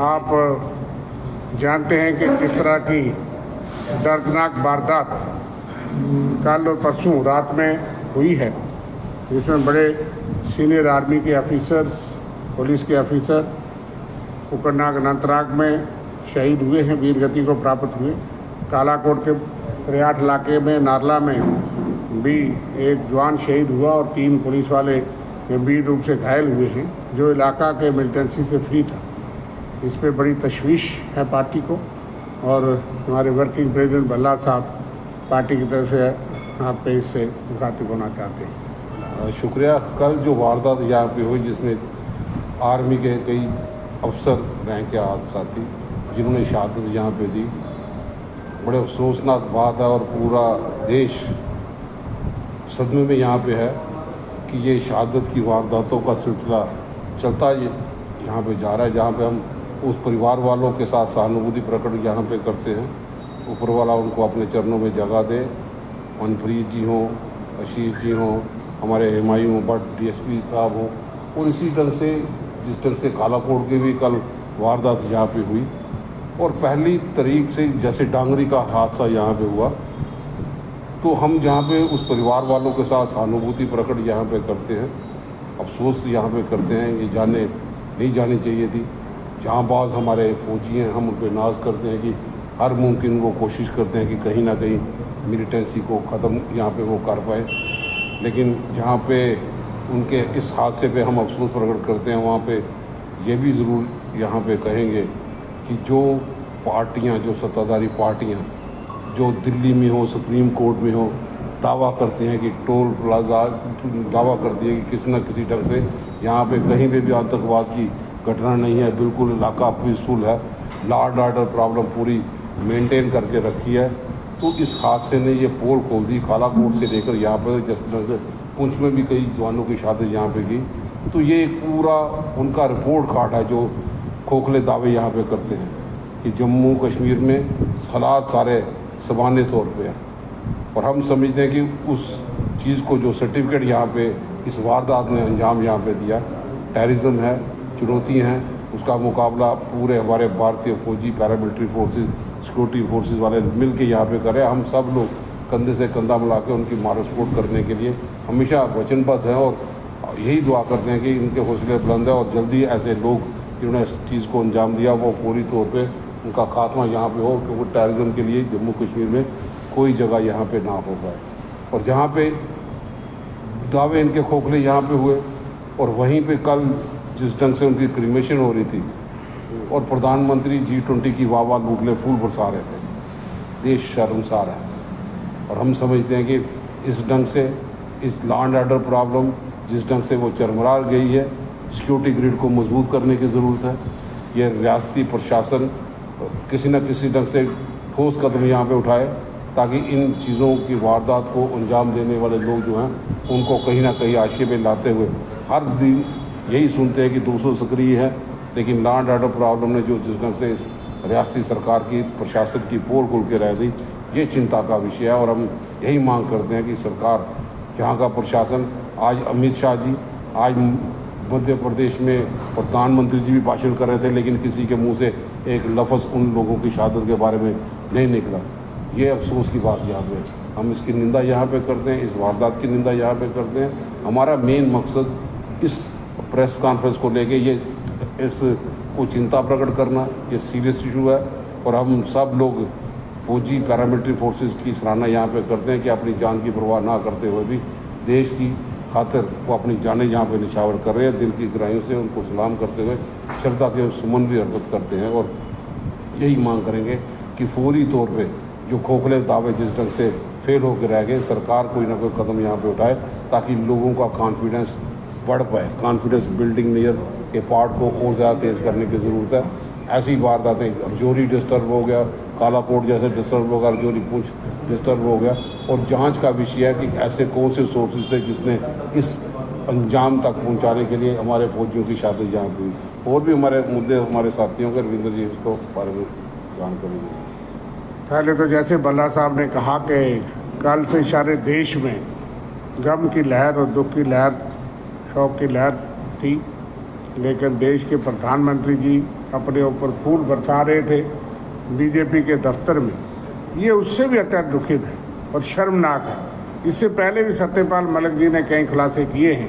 आप जानते हैं कि किस तरह की दर्दनाक वारदात कल और परसों रात में हुई है, जिसमें बड़े सीनियर आर्मी के ऑफिसर, पुलिस के ऑफिसर कुकरनाग अनंतनाग में शहीद हुए हैं, वीर गति को प्राप्त हुए। कालाकोट के रियाट इलाके में नारला में भी एक जवान शहीद हुआ और 3 पुलिस वाले गंभीर रूप से घायल हुए हैं, जो इलाका के मिलिटेंसी से फ्री था। इस पर बड़ी तशवीश है पार्टी को, और हमारे वर्किंग प्रेसिडेंट भल्ला साहब पार्टी की तरफ से आप पे इससे मुखातिब होना चाहते हैं। शुक्रिया। कल जो वारदात यहाँ पे हुई, जिसमें आर्मी के कई अफसर रैंक के साथी जिन्होंने शहादत यहाँ पे दी, बड़े अफसोसनाक बात है और पूरा देश सदमे में यहाँ पे है कि ये शहादत की वारदातों का सिलसिला चलता यहाँ पे जा रहा है, जहाँ पे हम उस परिवार वालों के साथ सहानुभूति प्रकट यहाँ पे करते हैं। ऊपर वाला उनको अपने चरणों में जगह दे। मनप्रीत जी हों, आशीष जी हों, हमारे हुमायूं भट्ट डीएसपी साहब हों, और इसी ढंग से जिस ढंग से कालाकोट की भी कल वारदात यहाँ पे हुई, और पहली तारीख से जैसे डांगरी का हादसा यहाँ पे हुआ, तो हम जहाँ पे उस परिवार वालों के साथ सहानुभूति प्रकट यहाँ पे करते हैं, अफसोस यहाँ पे करते हैं। ये जाने नहीं जानी चाहिए थी। जांबाज हमारे फौजी हैं, हम उन पर नाज करते हैं कि हर मुमकिन वो कोशिश करते हैं कि कहीं ना कहीं मिलिटेंसी को ख़त्म यहाँ पे वो कर पाए, लेकिन जहाँ पे उनके इस हादसे पे हम अफसोस प्रकट करते हैं, वहाँ पे ये भी ज़रूर यहाँ पे कहेंगे कि जो पार्टियाँ, जो सत्ताधारी पार्टियाँ जो दिल्ली में हो, सुप्रीम कोर्ट में हो, दावा करते हैं कि टोल प्लाजा दावा करती है कि किसी न किसी ढंग से यहाँ पे कहीं पे भी आतंकवाद की घटना नहीं है, बिल्कुल इलाका पीसफुल है, लॉ एंड ऑर्डर प्रॉब्लम पूरी मेंटेन करके रखी है। तो इस हादसे ने ये पोल खोल दी, कालाकोट से लेकर यहाँ पर जिस तरह से पुंछ में भी कई जवानों की शहादत यहाँ पे की। तो ये एक पूरा उनका रिपोर्ट कार्ड है जो खोखले दावे यहाँ पे करते हैं कि जम्मू कश्मीर में हालात सारे सामान्य तौर पे है, और हम समझते हैं कि उस चीज़ को जो सर्टिफिकेट यहाँ पे इस वारदात ने अंजाम यहाँ पे दिया, टेररिज्म है, चुनौती हैं, उसका मुकाबला पूरे हमारे भारतीय फौजी, पैरामिलिट्री फोर्सेस, सिक्योरिटी फोर्सेस वाले मिल के यहाँ पे करें। हम सब लोग कंधे से कंधा मिला के उनकी मॉरल सपोर्ट करने के लिए हमेशा वचनबद्ध हैं, और यही दुआ करते हैं कि इनके हौसले बुलंद है और जल्दी ऐसे लोग जिन्होंने इस चीज़ को अंजाम दिया वो फौरी तौर पे उनका खात्मा यहाँ पे हो, क्योंकि टेररिज्म के लिए जम्मू कश्मीर में कोई जगह यहाँ पे ना हो पाए। और जहाँ पे दावे इनके खोखले यहाँ पे हुए, और वहीं पे कल जिस ढंग से उनकी क्रीमेशन हो रही थी और प्रधानमंत्री G20 की वाह लूटले फूल बरसा रहे थे, देश शर्मसार है। और हम समझते हैं कि इस ढंग से इस लॉ एंड ऑर्डर प्रॉब्लम जिस ढंग से वो चरमरा गई है, सिक्योरिटी ग्रिड को मजबूत करने की ज़रूरत है। ये रियासती प्रशासन किसी न किसी ढंग से ठोस कदम यहाँ पे उठाए, ताकि इन चीज़ों की वारदात को अंजाम देने वाले लोग जो हैं उनको कहीं ना कहीं आशिए पे लाते हुए, हर दिन यही सुनते हैं कि 200 सक्रिय है, लेकिन लॉ एंड ऑर्डर प्रॉब्लम ने जो जिस ढंग से इस रियासती सरकार की प्रशासन की पोल खोल के रह दी, ये चिंता का विषय है। और हम यही मांग करते हैं कि सरकार, यहाँ का प्रशासन, आज अमित शाह जी, आज मध्य प्रदेश में प्रधानमंत्री जी भी भाषण कर रहे थे, लेकिन किसी के मुंह से एक लफ्ज़ उन लोगों की शहादत के बारे में नहीं निकला। ये अफसोस की बात यहाँ पे, हम इसकी निंदा यहाँ पे करते हैं, इस वारदात की निंदा यहाँ पे करते हैं। हमारा मेन मकसद इस प्रेस कॉन्फ्रेंस को लेके ये इस को चिंता प्रकट करना, ये सीरियस इशू है, और हम सब लोग फौजी पैरामिलिट्री फोर्सेस की सराहना यहाँ पे करते हैं कि अपनी जान की परवाह ना करते हुए भी देश की खातिर वो अपनी जानें यहाँ पे निछावर कर रहे हैं। दिल की गहराइयों से उनको सलाम करते हुए श्रद्धा के सुमन भी अर्पित करते हैं, और यही मांग करेंगे कि फौरी तौर पे जो खोखले दावे जिस ढंग से फेल होकर रह गए, सरकार कोई ना कोई कदम यहाँ पे उठाए ताकि लोगों का कॉन्फिडेंस बढ़ पाए। कॉन्फिडेंस बिल्डिंग मेजर के पार्ट को और ज़्यादा तेज़ करने की ज़रूरत है। ऐसी वारदातें, रजौरी डिस्टर्ब हो गया, कालाकोट जैसे डिस्टर्ब हो गया, रजौरी पुंछ डिस्टर्ब हो गया, और जांच का विषय है कि ऐसे कौन से सोर्सेज थे जिसने इस अंजाम तक पहुंचाने के लिए हमारे फौजियों की शहादत यहाँ पर हुई। और भी हमारे मुद्दे हमारे साथियों के रविंद्र जी इसको बारे में जानकारी दें। पहले तो जैसे भल्ला साहब ने कहा कि कल से सारे देश में गम की लहर और दुख की लहर, शोक की लहर थी, लेकिन देश के प्रधानमंत्री जी अपने ऊपर फूल बरसा रहे थे बीजेपी के दफ्तर में, ये उससे भी अत्यंत दुखित है और शर्मनाक है। इससे पहले भी सत्यपाल मलिक जी ने कई खुलासे किए हैं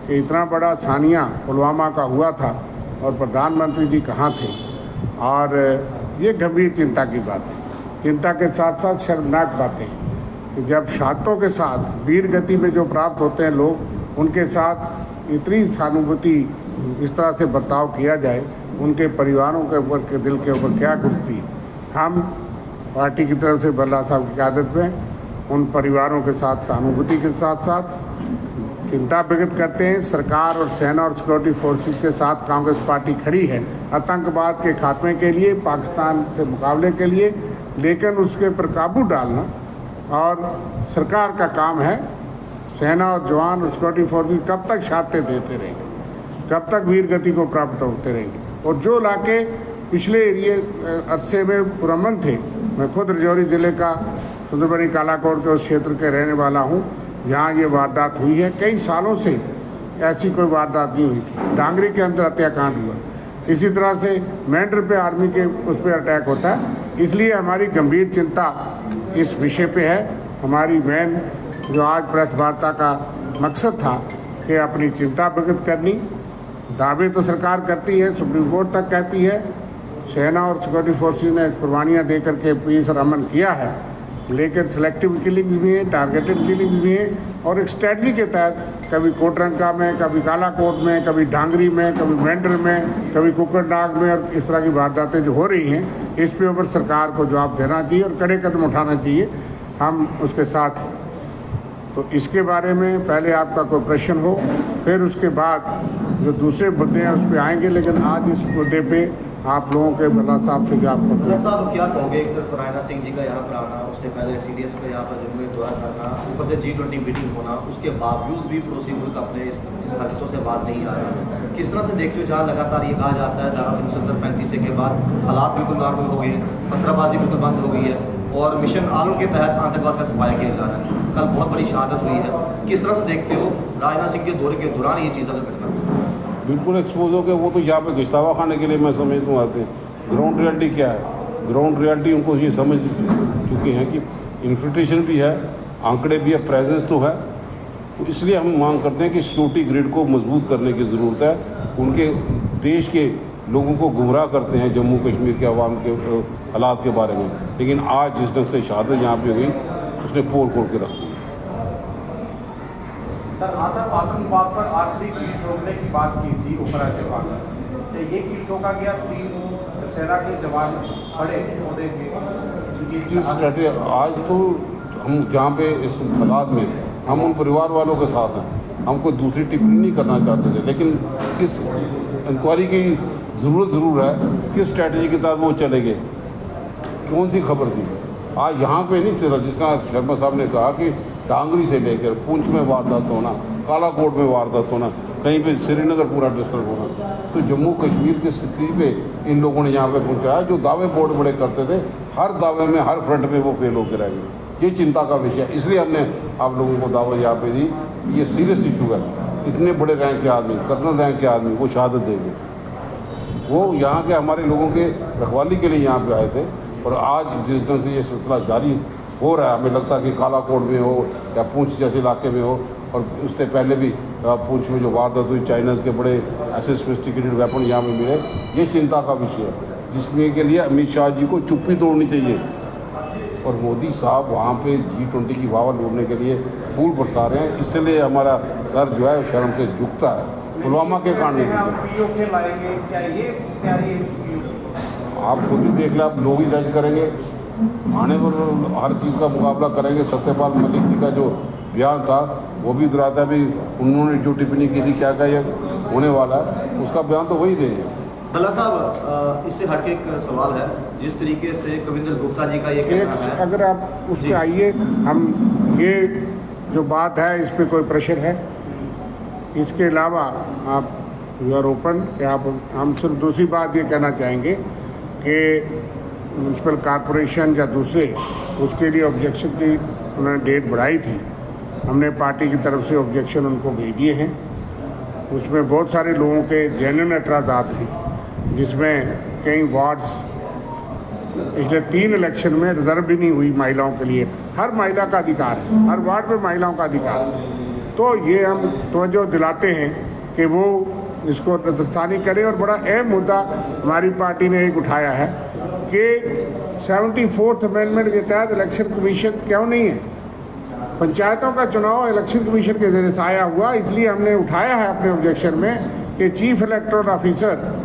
कि इतना बड़ा सानिया पुलवामा का हुआ था और प्रधानमंत्री जी कहाँ थे, और ये गंभीर चिंता की बात है। चिंता के साथ साथ शर्मनाक बातें हैं कि जब शहादतों के साथ वीर गति में जो प्राप्त होते हैं लोग, उनके साथ इतनी सहानुभूति इस तरह से बर्ताव किया जाए, उनके परिवारों के ऊपर के दिल के ऊपर क्या गुजरती। हम पार्टी की तरफ से बल्ला साहब की क़यादत में उन परिवारों के साथ सहानुभूति के साथ साथ चिंता व्यक्त करते हैं। सरकार और सेना और सिक्योरिटी फोर्सेस के साथ कांग्रेस पार्टी खड़ी है आतंकवाद के खात्मे के लिए, पाकिस्तान से मुकाबले के लिए, लेकिन उसके पर काबू डालना और सरकार का काम है। सेना और जवान और सिक्योरिटी फोर्सेस कब तक शहादतें देते रहेंगे, कब तक वीर गति को प्राप्त होते रहेंगे। और जो इलाके पिछले एरिए अरसे में पुरअमन थे, मैं खुद रजौरी ज़िले का सुंदरबनी कालाकोट के उस क्षेत्र के रहने वाला हूँ जहाँ ये वारदात हुई है। कई सालों से ऐसी कोई वारदात नहीं हुई थी। डांगरी के अंदर हत्याकांड हुआ, इसी तरह से मेंढर पे आर्मी के उस पर अटैक होता है। इसलिए हमारी गंभीर चिंता इस विषय पे है। हमारी मेन जो आज प्रेस वार्ता का मकसद था कि अपनी चिंता व्यक्त करनी। दावे तो सरकार करती है, सुप्रीम कोर्ट तक कहती है, सेना और सिक्योरिटी फोर्सेस ने कुर्बानियाँ दे करके पीस और अमन किया है, लेकिन सिलेक्टिव किलिंग्स भी हैं, टारगेटेड किलिंग्स भी हैं, और एक स्ट्रेटजी के तहत कभी कोटरंका में, कभी कालाकोट में, कभी डांगरी में, कभी मेंढर में, कभी कुकरनाग में, और इस तरह की वारदातें जो हो रही हैं, इस पे ऊपर सरकार को जवाब देना चाहिए और कड़े कदम उठाना चाहिए। हम उसके साथ हैं। तो इसके बारे में पहले आपका कोई प्रश्न हो, फिर उसके बाद जो दूसरे मुद्दे हैं उस पर आएंगे, लेकिन आज इस मुद्दे पे आप लोगों के बल्ला साहब से क्या बल्ला साहब क्या कहोगे? एक तरफ रायना सिंह जी का यहाँ पर आना, उससे पहले सीडीएस का यहाँ पर जम्मू में दौरा करना, ऊपर से G20 मीटिंग होना, उसके बावजूद भी पड़ोसी मुल्क अपने इस हरकतों से बाज नहीं आ रहा। किस तरह से देखते हो जहाँ लगातार ये कहा जाता है धारा 335 के बाद हालात बिल्कुल नॉर्मल हो गए, पत्थरबाजी बिल्कुल बंद हो गई है और मिशन आलू के तहत आतंकवाद का सफाया किया जा रहा है। कल बहुत बड़ी शहादत हुई है। किस तरह से देखते हो राजनाथ सिंह के दौरे के दौरान ये चीज़ अगर घटना? बिल्कुल एक्सपोज हो गए। वो तो यहाँ पे गश्तावा खाने के लिए मैं समझता हूँ आते हैं। ग्राउंड रियलिटी क्या है? ग्राउंड रियलिटी उनको ये समझ चुके हैं कि इन्फिल्ट्रेशन भी है, आंकड़े भी है, प्रेजेंस तो है। तो इसलिए हम मांग करते हैं कि सिक्योरिटी ग्रिड को मजबूत करने की ज़रूरत है। उनके देश के लोगों को गुमराह करते हैं जम्मू कश्मीर के अवाम के हालात के बारे में, लेकिन आज जिस ढंग से शहादत यहाँ पे हुई उसने पोल खोल के रख दी। सर, आतंकवाद पर आखिरी कीट रोकने की बात की थी उपराज्यपाल ने, तो ये कीट रोका गया। 3 सेना के जवान खड़े होने के आज तो हम जहाँ पे इस हालात में हम उन परिवार वालों के साथ हैं, हम कोई दूसरी टिप्पणी नहीं करना चाहते थे, लेकिन किस इंक्वायरी की ज़रूरत ज़रूर है, किस स्ट्रैटेजी के तहत वो चले गए, कौन सी खबर थी। आज यहाँ पे नहीं सिर्फ जिस तरह शर्मा साहब ने कहा कि डांगरी से लेकर पुंछ में वारदात होना, कालाकोट में वारदात होना, कहीं पे श्रीनगर पूरा डिस्टर्ब होना, तो जम्मू कश्मीर की स्थिति पे इन लोगों ने यहाँ पे पहुँचाया। जो दावे बहुत बड़े करते थे, हर दावे में हर फ्रंट में वो फेल होकर रह गए। ये चिंता का विषय है। इसलिए हमने आप लोगों को दावा यहाँ पे दी, ये सीरियस इशू है। इतने बड़े रैंक के आदमी, कर्नल रैंक के आदमी वो शहादत देंगे। वो यहाँ के हमारे लोगों के रखवाली के लिए यहाँ पे आए थे, और आज जिस ढंग से ये सिलसिला जारी हो रहा है, हमें लगता है कि कालाकोट में हो या पुंछ जैसे इलाके में हो, और उससे पहले भी पुंछ में जो वारदात हुई, चाइनाज़ के बड़े ऐसे सोफिस्टिकेटेड वेपन यहाँ में मिले, ये चिंता का विषय है, जिसमें के लिए अमित शाह जी को चुप्पी तोड़नी चाहिए। और मोदी साहब वहाँ पे G20 की वावा लूटने के लिए फूल बरसा रहे हैं। इसलिए हमारा सर जो है शर्म से झुकता है। पुलवामा के कांड में आप खुद ही देख लें, आप लोग ही जज करेंगे, आने पर हर चीज़ का मुकाबला करेंगे। सत्यपाल मलिक जी का जो बयान था वो भी दुहराता है, भी उन्होंने जो टिप्पणी की थी क्या क्या होने वाला है, उसका बयान तो वही देंगे। बल्ला साहब, इससे हटके एक सवाल है, जिस तरीके से कविंदर गुप्ता जी का ये कहना है, अगर आप उस पर आइए, हम ये जो बात है इस पर कोई प्रेशर है। इसके अलावा आप यू आर ओपन कि आप, हम सिर्फ दूसरी बात ये कहना चाहेंगे कि म्यूनसिपल कॉरपोरेशन या दूसरे उसके लिए ऑब्जेक्शन की उन्होंने डेट बढ़ाई थी। हमने पार्टी की तरफ से ऑब्जेक्शन उनको भेज दिए हैं। उसमें बहुत सारे लोगों के जेन्युइन एतराज़ात हैं, जिसमें कई वार्ड्स पिछले 3 इलेक्शन में रिजर्व भी नहीं हुई महिलाओं के लिए। हर महिला का अधिकार है, हर वार्ड में महिलाओं का अधिकार है। तो ये हम तवज्जो दिलाते हैं कि वो इसको नजरसानी करें। और बड़ा अहम मुद्दा हमारी पार्टी ने एक उठाया है कि 74th अमेंडमेंट के तहत इलेक्शन कमीशन क्यों नहीं है। पंचायतों का चुनाव इलेक्शन कमीशन के जरिए से आया हुआ, इसलिए हमने उठाया है अपने ऑब्जेक्शन में कि चीफ इलेक्टोरल ऑफिसर